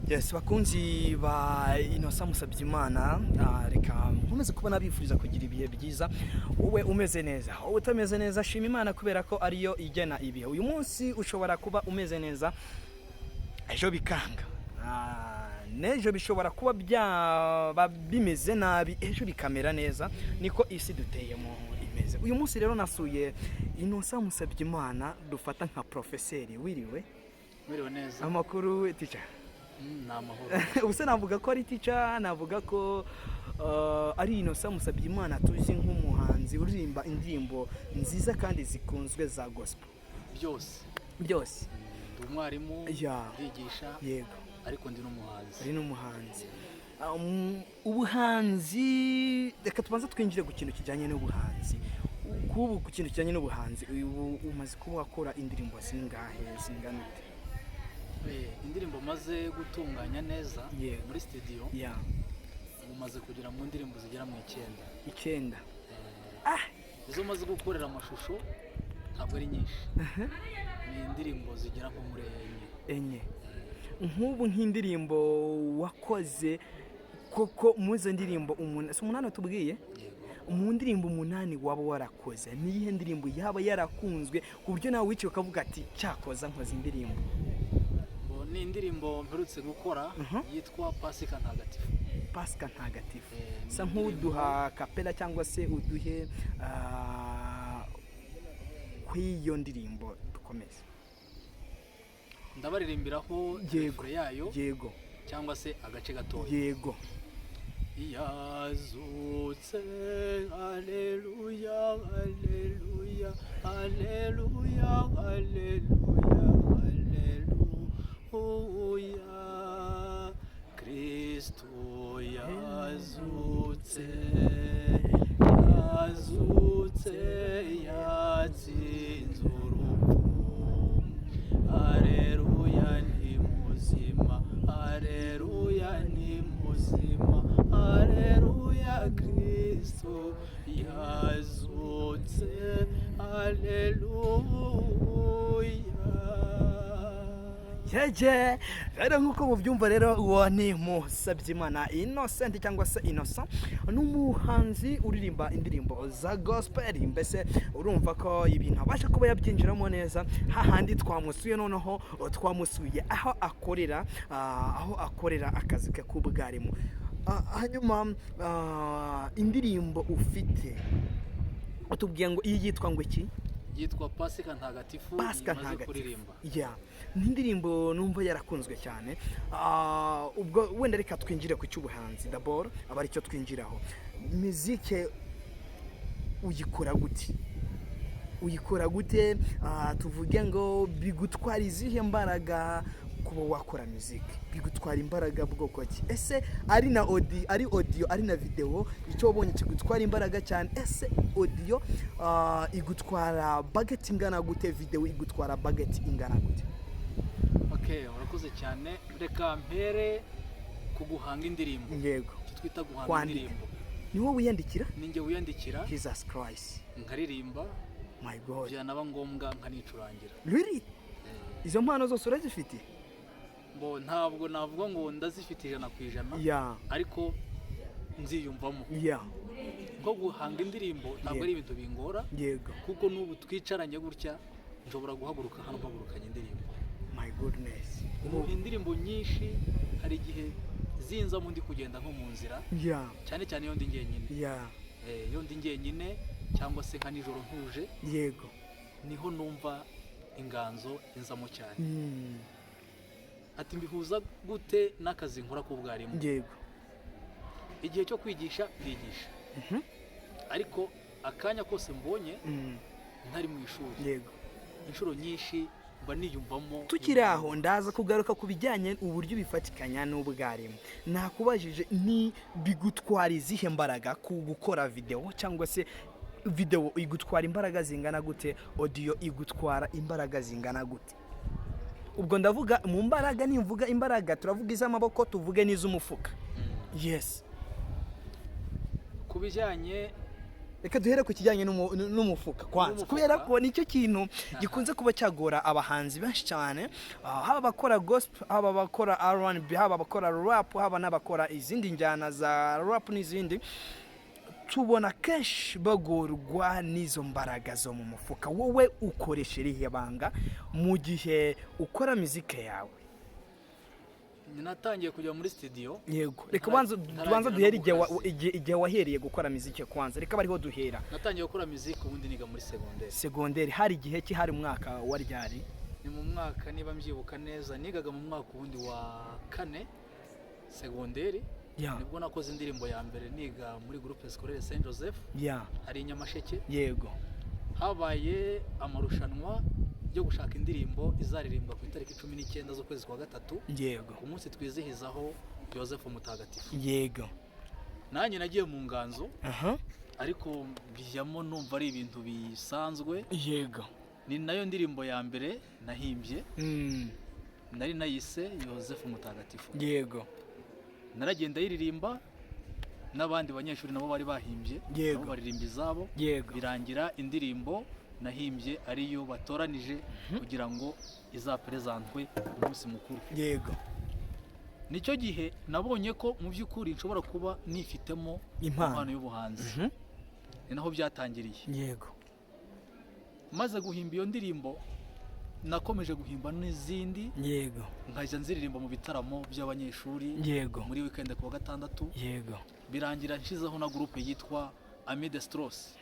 Yes, bakunzi ba Innocent Musabyimana, reka nkomeze kubona bifuriza kugira ibihe byiza. Wowe umeze neza, wowe utameze neza, shima Imana kubera ko ariyo igena ibihe. Uyu munsi ushobora kuba umeze neza, ejo bikanga. Nejo bishobora kuba byaba bimeze nabi, ejo bikamera neza, niko isi duteyemo imeze. Uyu munsi rero nasuye Innocent Musabyimana, dufata nka professeur. Wiriwe neza. Amakuru teacher. Namahoro. Ubuse navuga ko ari teacher, navuga ko ari Innocent Musabyimana tuzi nk'umuhanzi uririmba indirimbo nziza kandi zikunzwe za gospel. Byose. Ndi umwarimu, ndigisha. Yego. Ariko ndi n'umuhanzi. Ari n'umuhanzi. Ubuhanzi, reka tubanza twinjire ku kintu kijyanye n'ubuhanzi. Ku kintu kijyanye n'ubuhanzi, umaze kuba wakora indirimbo zingahe, zingana ute? Indirimbo maze gutunganya neza muri studio. Umaze kugira mu ndirimbo zigera mu 9. Izo maze gukorera amashusho ntabwo ari nyinshi. Ni indirimbo zigera nko muri 4. Nk'ubu nk'indirimbo wakoze koko muze ndirimbo umunani tubwiye? Mu ndirimbo 8 waba warakoze, ni ihe ndirimbo yaba yarakunzwe ku buryo nawe wici ukavuga ati cyakoza nkoze indirimbo? Ni indirimbo mperutse gukora yitwa Pasika Ntagatifu. Pasika Ntagatifu. Sa nk'uduha kapela cyangwa se uduhe kw'iyo ndirimbo dukomeze. Ndabaririmbiraho refure yayo. Yego. Cyangwa se agace gatoya. Yego. Yazutse, haleluya, haleluya, haleluya, haleluya, haleluya, Kristo yazutse, yazutse, yatsinze urupfu, haleluya ni muzima, haleluya ni muzima, haleluya, Kristo yazutse, haleluya. Jeje, rero nkuko mubyumva rero uwo ni Musabyimana Innocent cyangwa se Innocent, n'umuhanzi uririmba indirimbo za gospel. Mbese urumva ko ibintu abasha kuba yabyinjiramo neza. Hahandi twamusuye, noneho twamusuye aho akorera akazi ke k'ubwarimu. Hanyuma indirimbo ufite utubwiye ngo iyi yitwa ngo iki? Yitwa Pasika Ntagatifu. Pasika Ntagatifu. N'indirimbo numva yarakunzwe cyane. Ubwo wenda reka twinjire ku cy'ubuhanzi d'abord, aba ari cyo twinjiraho. Muzike uyikora gute? Tuvuge ngo bigutwara izihe mbaraga kuba wakora muzike? Bigutwara imbaraga bwoko ki? Ese ari na audio, ari na video, icyo wabonye kigutwara imbaraga cyane? Ese audio igutwara budget ingana gute? Video igutwara budget ingana gute? Okay, urakoze cyane. Reka mpere kuguhanga indirimbo. Yego. Twita guhanga indirimbo. Ni wowe wiyandikira? Ninjye wiyandikira. Jesus Christ. Nkaririmba. My God. Byanaba ngombwa nkanicurangira. Really? Izo mpano zose urazifite? Ntabwo navuga ngo ndazifite 100%. Ariko nziyumvamo. Nko guhanga indirimbo ntabwo ari ibintu bingora. Yego. Kuko n'ubu twicaranye gutya nshobora guhaguruka hano mpagurukanye indirimbo. My goodness. Indirimbo nyinshi hari igihe zinza mu ndi kugenda nko mu nzira. Cyane cyane iyo ndi njyenyine. Iyo ndi njyenyine cyangwa se nka nijoro ntuje. Yego. Niho numva inganzo inzamo cyane. Ati mbihuza gute n'akazi nkora k'ubwarimu? Yego. Igihe cyo kwigisha ndigisha. Ariko akanya kose mbonye ntari mu ishuri. Yego. Inshuro nyinshi mba niyumvamo. Tukiri aho ndaza kugaruka ku bijyanye uburyo bifatikanya n'ubwarimu. Nakubajije ni bigutwara izihe mbaraga ku gukora video, cyangwa se video igutwara imbaraga zingana gute, audio igutwara imbaraga zingana gute? Ubwo ndavuga mu mbaraga, nimvuga imbaraga turavuga iz'amaboko, tuvuge n'iz'umufuka. Yes. Kubijyanye reka duhere ku kijyanye n'umufuka kwanza, kubera ko nicyo kintu gikunze kuba cyagora abahanzi benshi cyane, haba abakora gospel, haba abakora R&B, haba abakora rap, haba n'abakora izindi njyana za rap n'izindi. Tubona kenshi bagorwa n'izo mbaraga zo mu mufuka. Wowe ukoresha irihe banga mu gihe ukora muzika yawe? Natangiye kujya muri studio. Yego, reka banza duhere igihe wahereye gukora muzika kwanza, reka bariho duhera. Natangiye gukora muzika ubundi niga muri segonderi. Hari igihe ki, hari umwaka wa ryari? Ni mu mwaka, niba mbyibuka neza, nigaga mu mwaka ubundi wa 4 segonderi. Nibwo nakoze indirimbo ya mbere niga muri groupe scolaire Saint Joseph. Hari Nyamasheke. Yego. Habaye amarushanwa yo gushaka indirimbo izaririmbwa ku itariki 19 z'ukwezi kwa gatatu. Yego. Ku munsi twizihizaho Joseph Mutagatifu. Yego. Nanjye nagiye mu nganzo. Ariko bijyamo numva ari ibintu bisanzwe. Yego. Ni nayo ndirimbo ya mbere nahimbye. Nari nayise Joseph Mutagatifu. Yego. Naragenda yiririmba n'abandi banyeshuri nabo bari bahimbye, nabo baririmba izabo. Birangira indirimbo nahimbye ariyo batoranije kugira ngo izaperezantwe umunsi mukuru. Yego. Nicyo gihe nabonye ko mu by'ukuri nshobora kuba nifitemo impano y'ubuhanzi. Ni naho byatangiriye. Yego. Maze guhimba iyo ndirimbo nakomeje guhimba n'izindi. Yego. Nkajya nziririmba mu bitaramo by'abanyeshuri. Yego. Muri weekend ku wa gatandatu. Yego. Birangira nshizeho na groupe yitwa Ami de Stros.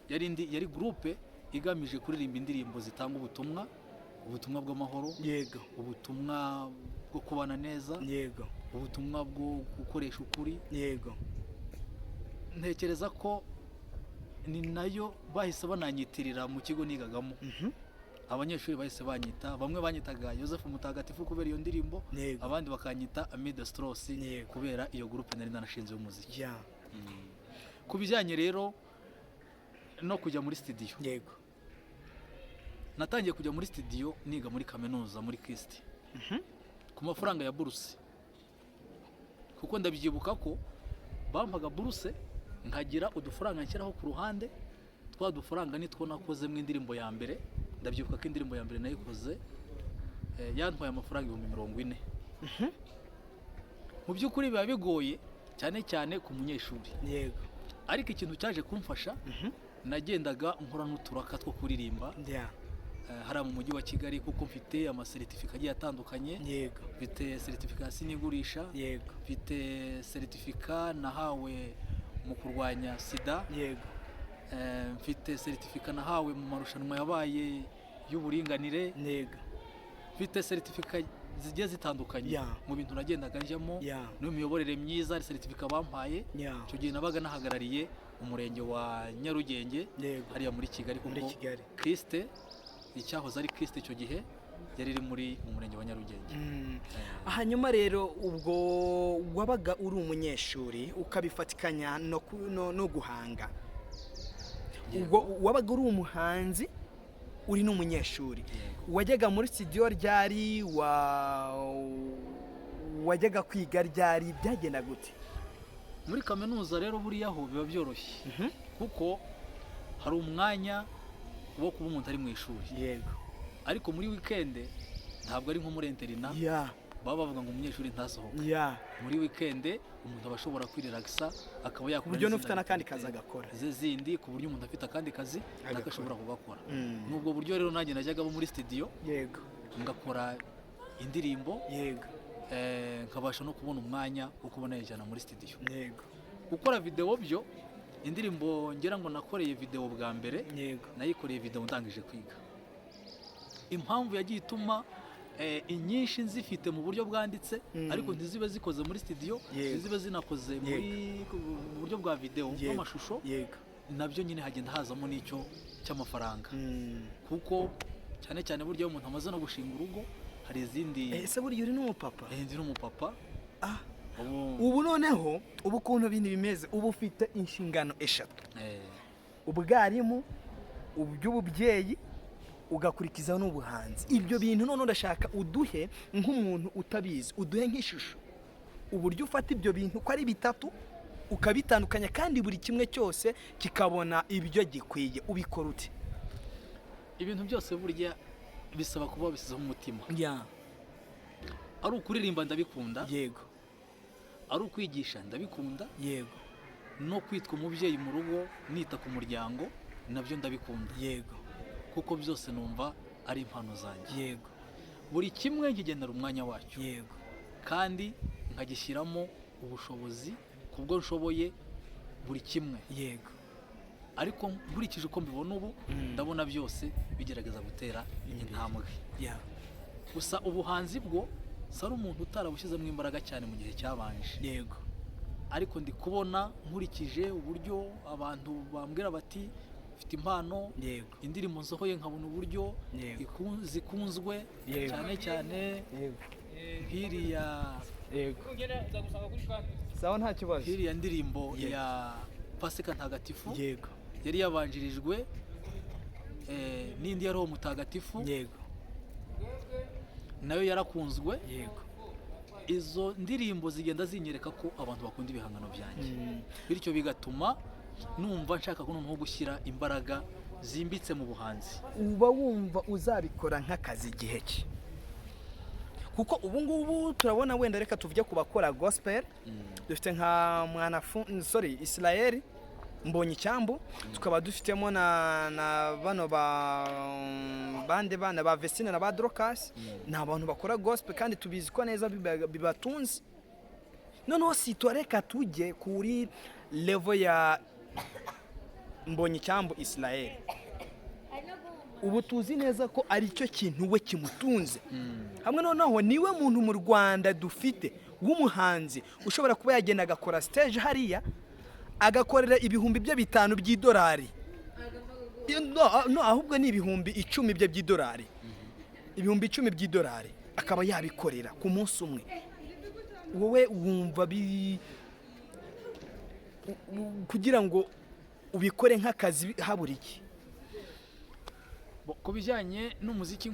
Yari groupe igamije kuririmba indirimbo zitanga ubutumwa bw'amahoro. Yego. Ubutumwa bwo kubana neza. Yego. Ubutumwa bwo gukoresha ukuri. Yego. Ntekereza ko ni nayo bahise bananyitirira mu kigo nigagamo. Abanyeshuri bahise banyita, bamwe banyitaga Joseph Mutagatifu kubera iyo ndirimbo, abandi bakanyita Ami de Stros kubera iyo groupe nari nanashinze y'umuziki. Ku bijyanye rero no kujya muri studio. Yego. Natangiye kujya muri studio niga muri kaminuza muri Kristi. Ku mafaranga ya buruse. Kuko ndabyibuka ko bampaga buruse nkagira udufaranga nshyiraho ku ruhande, twa dufaranga nitwo nakoze mu indirimbo ya mbere. Ndabyibuka ko indirimbo ya mbere nayikoze yantwaye amafaranga 40,000. Mu by'ukuri biba bigoye cyane cyane ku munyeshuri. Yego. Ariko ikintu cyaje kumfasha, nagendaga nkora n'uturaka two kuririmba. Hari mu mujyi wa Kigali kuko mfite amasertifika agiye atandukanye. Yego. Mfite certification y'igurisha. Yego. Mfite certificat nahawe mu kurwanya sida. Yego. Mfite certificat nahawe mu marushanwa yabaye y'uburinganire. Yego. Mfite certificat zigiye zitandukanye mu bintu nagendaga njyamo n'imiyoborere myiza. Certificat bampaye cyo gihe nabaga nahagarariye umurenge wa Nyarugenge hariya muri Kigali kuko Kriste icyahoze ari Kriste cyo gihe yari iri muri umurenge wa Nyarugenge. Hanyuma rero ubwo wabaga uri umunyeshuri ukabifatikanya no guhanga. Ubwo wabaga uri umuhanzi uri n'umunyeshuri. Wajyaga muri studio ryari, wajyaga kwiga ryari, byagenda gute? Muri kaminuza rero buriya ho biba byoroshye kuko hari umwanya wo kuba umuntu ari mu ishuri. Yego. Ariko muri weekend ntabwo ari nko muri interina. Baba bavuga ngo umunyeshuri ntasohoka. Muri weekend umuntu aba ashobora kwirelaxa akaba yakora uburyo n'ufite n'akandi kazi agakora zindi, ku buryo umuntu afite akandi kazi agashobora kugakora. Nubwo buryo rero nanjye najyaga muri studio. Yego. Ngakora indirimbo. Yego. Nkabasha no kubona umwanya wo kubona yajyana muri studio. Yego. Gukora video byo, indirimbo ngera ngo nakoreye video bwa mbere. Yego. Nayikoreye video ndangije kwiga. Impamvu yagiye ituma inyinshi nzifite mu buryo bwanditse ariko ntizibe zikoze muri studio, ntizibe zinakoze muri buryo bwa video n'amashusho. Nabyo nyine hagenda hazamo n'icyo cy'amafaranga. Kuko cyane cyane buryo umuntu amaze no gushinga urugo hari izindi. Ese buryo uri n'umupapa? Ndi n'umupapa. Ubu noneho ubu kuntu ibintu bimeze, ubu ufite inshingano 3. Ubwarimu, uby'ububyeyi, ugakurikiza n'ubuhanzi. Ibyo bintu none ndashaka uduhe nk'umuntu utabizi, uduhe nk'ishusho uburyo ufata ibyo bintu ko ari bitatu ukabitandukanya kandi buri kimwe cyose kikabona ibyo gikwiye, ubikora ute? ibintu byose burya bisaba kuba bisizeho umutima. Yeah. Ari ukuririmba ndabikunda, Yego. ari ukwigisha ndabikunda, Yego. no kwitwa umubyeyi mu rugo nita ku muryango nabyo ndabikunda. Yego. Kuko byose numva ari impano zanjye. Yego. Buri kimwe nkigenera umwanya wacyo. Yego. Kandi nkagishyiramo ubushobozi kubwo nshoboye buri kimwe. Yego. Ariko nkurikije uko mbibona ubu ndabona byose bigerageza gutera intambwe. Yeah. Gusa ubuhanzi bwo sari umuntu utarabushyizemo imbaraga cyane mu gihe cyabanje. Yego. Ariko ndi kubona nkurikije uburyo abantu bambwira bati ufite impano. Yego. Indirimbo nsohoye nkabona uburyo zikunzwe cyane cyane. Yego. Hiriya. Yego. Sawa nta kibazo. Hiriya ndirimbo ya Pasika Ntagatifu. Yego. Yari yabanjirijwe n'indi ya Roho Mutagatifu. Yego. Nayo yarakunzwe. Yego. Izo ndirimbo zigenda zinyereka ko abantu bakunda ibihangano byanjye. Bityo bigatuma numva nshaka ko noneho gushyira imbaraga zimbitse mu buhanzi. Uba wumva uzabikora nk'akazi igihe ki? Kuko ubu ngubu turabona wenda reka tuvuge ku bakora gospel. Dufite nka Israel Mbonyi Cyambu, tukaba dufitemo na bano bande bana ba Vestine na ba Dorcas. Ni abantu bakora gospel kandi tubizi ko neza bibatunze. Noneho reka tujye kuri level ya Mbonyi Cyambu Israel. Ubu tuzi neza ko ari cyo kintu we kimutunze. Hamwe noneho niwe muntu mu Rwanda dufite w'umuhanzi ushobora kuba yagenda agakora stage hariya agakorera ibihumbi bye 5 by'idolari. No ahubwo ni ibihumbi 10 bye by'idolari. Ibihumbi 10 by'idolari akaba yabikorera ku munsi umwe. Wowe wumva kugira ngo ubikore nk'akazi habura iki? Ku bijyanye n'umuziki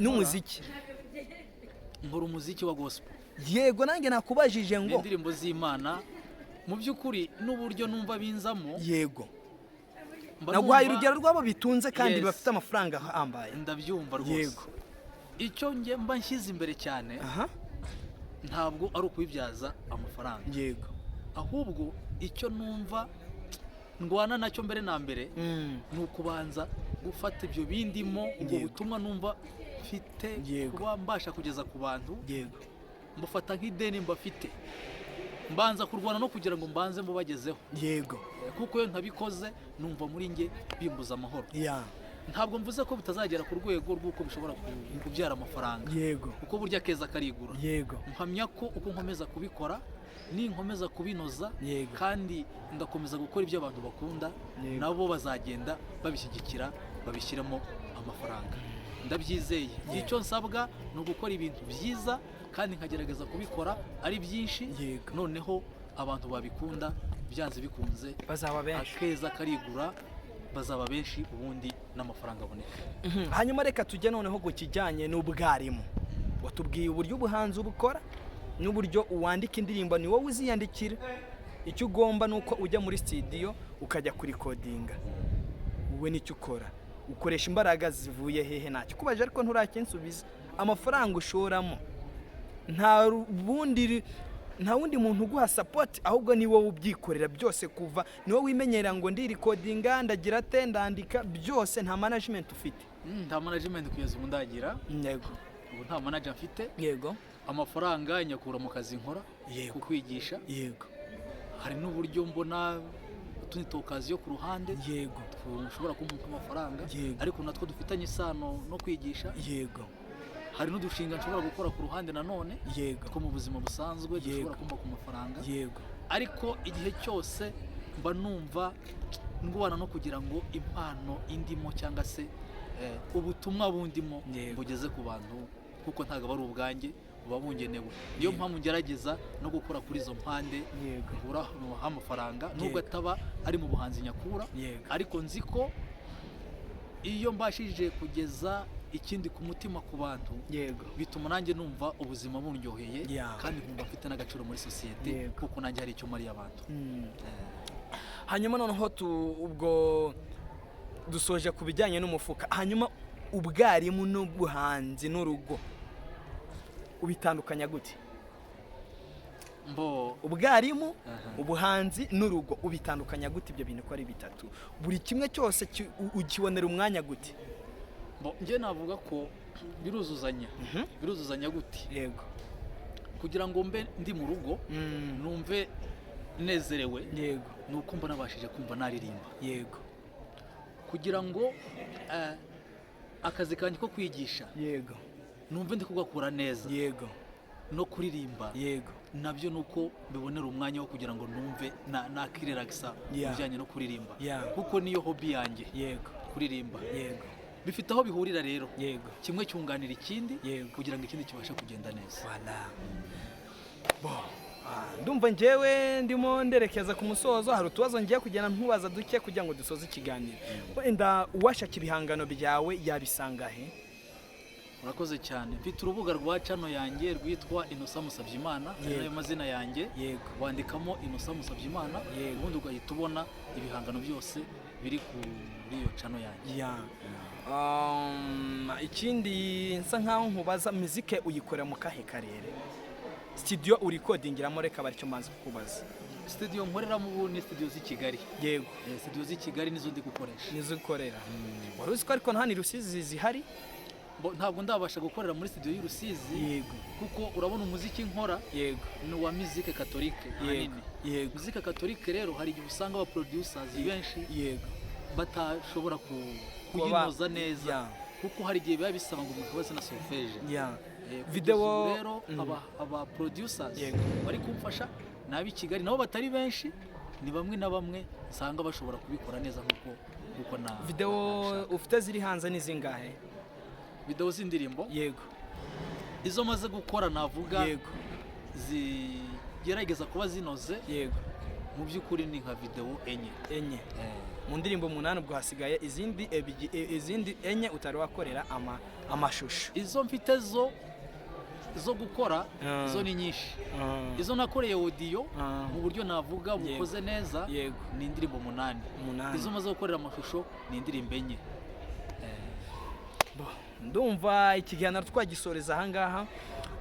nkora umuziki wa gospel. Yego, nanjye nakubajije ngo indirimbo z'Imana mu by'ukuri n'uburyo numva binzamo. Yego. Nagwaye urugero rwabo bitunze kandi bafite amafaranga ahambaye. Ndabyumva rwose. Yego. Icyo nge mba nshyize imbere cyane ntabwo ari ukubibyaza amafaranga. Yego. Ahubwo icyo numva ndwana nacyo mbere na mbere ni ukubanza gufata ibyo bindimo ubwo butumwa numva mfite kuba mbasha kugeza ku bantu. Yego. Mbufata nk'ideni mbafite, mbanza kurwana no kugira ngo mbanze mubagezeho. Yego. Kuko iyo ntabikoze numva muri nge bimbuza amahoro. Yeah. Ntabwo mvuze ko bitazagera ku rwego rw'uko bishobora kubyara amafaranga. Yego. Kuko burya keza karigura. Yego. Mpamya ko uko nkomeza kubikora ninkomeza kubinoza kandi ndakomeza gukora ibyo abantu bakunda, nabo bazagenda babishyigikira babishyiramo amafaranga. Ndabyizeye. Icyo nsabwa ni ugukora ibintu byiza kandi nkagerageza kubikora ari byinshi. Noneho abantu babikunda byanze bikunze bazaba benshi. Akeza karigura bazaba benshi ubundi n'amafaranga aboneka. Hanyuma reka tujye noneho gukijyanye n'ubwarimu. Watubwiye uburyo ubuhanzi ubukora n'uburyo uwandika indirimbo ni wowe uziyandikira. Icyo ugomba nuko ujya muri studio ukajya kuri recordinga. Wowe nicyo ukora. Ukoresha imbaraga zivuye hehe ntacyo kubaje ariko nturakinsubiza. Amafaranga ushoramo nta wundi muntu uguha support ahubwo ni wowe ubyikorera byose kuva ni wowe wimenyera ngo ndi recordinga ndagira ate ndandika byose nta management ufite. Nta management kugeza ubu ndagira. Yego. Ubu nta manager mfite. Yego. Amafaranga nyakura mu kazi nkora ku kwigisha. Yego. Hari n'uburyo mbona utundi tokaziyo ku ruhande. Yego. Ushobora kumpa amafaranga ariko natwo dufitanye isano no kwigisha. Yego. Hari n'udushinga nshobora gukora ku ruhande nanone. Yego. Ko mu buzima busanzwe dushobora kumpa ku mafaranga. Yego. Ariko igihe cyose mba numva ngubana no kugira ngo impano indimo cyangwa se ubutumwa bundimo bugeze ku bantu kuko ntago ari ubwanjye buba bungenewe. Niyo mpamvu ngerageza no gukora kuri izo mpande ngura amafaranga nubwo ataba ari mu buhanzi nyakura. Ariko nzi ko iyo mbashije kugeza ikindi ku mutima ku bantu bituma nanjye numva ubuzima buryoheye kandi nkumva mfite n'agaciro muri sosiyete kuko nanjye hari icyo mariye abantu. hanyuma noneho ubwo dusoje ku bijyanye n'umufuka, hanyuma ubwarimu n'ubuhanzi n'urugo ubitandukanya gute? Ubwarimu, ubuhanzi n'urugo ubitandukanya gute ibyo bintu ko ari bitatu? Buri kimwe cyose ukibonera umwanya gute? Njye navuga ko biruzuzanya gute? Yego. Kugira ngo mbe ndi mu rugo numve nezerewe, yego, nuko mbona nabashije kumva naririmba. Yego. Kugira ngo akazi kanjye ko kwigisha, yego, numve ndi kugakora neza, yego, no kuririmba, yego, nabyo nuko mbibonera umwanya wo kugira ngo numve nakirelakisa bijyanye no kuririmba, kuko niyo hobby yanjye. Yego. Kuririmba. Yego. Bifite aho bihurira rero. Yego. Kimwe cyunganira ikindi kugira ngo ikindi kibashe kugenda neza. Voilà. Ndumva njyewe ndimo nderekeza ku musozo, hari utubazo ngiye kugenda ntubaza duke kugira ngo dusoze ikiganiro. Wenda uwashaka ibihangano byawe yabisanga he? Urakoze cyane. Mfite urubuga rwa channel yanjye rwitwa Innocent Musabyimana, nayo mazina yanjye. Yego. Wandikamo Innocent Musabyimana, ubundi ugahita ubona ibihangano byose biri kuri iyo channel yanjye. Ikindi nsa nkaho nkubaza, muzike uyikorera mu kahe karere? Studio urikodingiramo, reka bari cyo maze kukubaza. Studio nkoreramo ubu ni studio z'i Kigali. Yego. Studio z'i Kigali nizo ndi gukoresha. Nizo ukorera. Wari uzi ko ariko nta ni Rusizi zihari? Ntabwo ndabasha gukorera muri studio y'Urusizi. Yego. Kuko urabona umuziki nkora, yego, ni wa musique catholique hanini. Yego. Musique catholique rero hari igihe usanga aba producers benshi, yego, batashobora kuyinoza neza, kuko hari igihe biba bisaba ngo umuntu wese na solfège. Video rero aba producers bari kumfasha nabi Kigali nabo batari benshi, ni bamwe na bamwe nsanga bashobora kubikora neza nkuko na video ufite ziri hanze ni zingahe? Video z'indirimbo? Yego. Izo maze gukora navuga, yego, zigerageza kuba zinoze. Yego. Mu by'ukuri ni nka video enye. Mu ndirimbo 8 ubwo hasigaye izindi enye utari wakorera amashusho. Izo mfite zo gukora zo ni nyinshi. Izo nakoreye audio mu buryo navuga bukoze neza, ni indirimbo 8. Izo maze gukorera amashusho ni indirimbo enye. Ndumva ikiganiro twagisoreza ahangaha.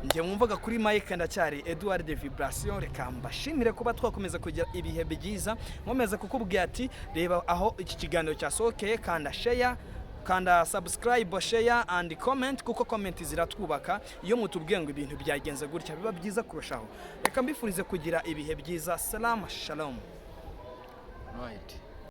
Njye mwumvaga kuri Mike ndacyari Edouard de Vibration. Reka mbashimire kuba twakomeza kugira ibihe byiza, nkomeza kukubwira ati reba aho iki kiganiro cyasohokeye, kanda share, kanda subscribe, share and comment, kuko comment ziratwubaka. Iyo mutubwiye ngo ibintu byagenze gutya biba byiza kurushaho. Reka mbifurize kugira ibihe byiza. Salam shalom. Right.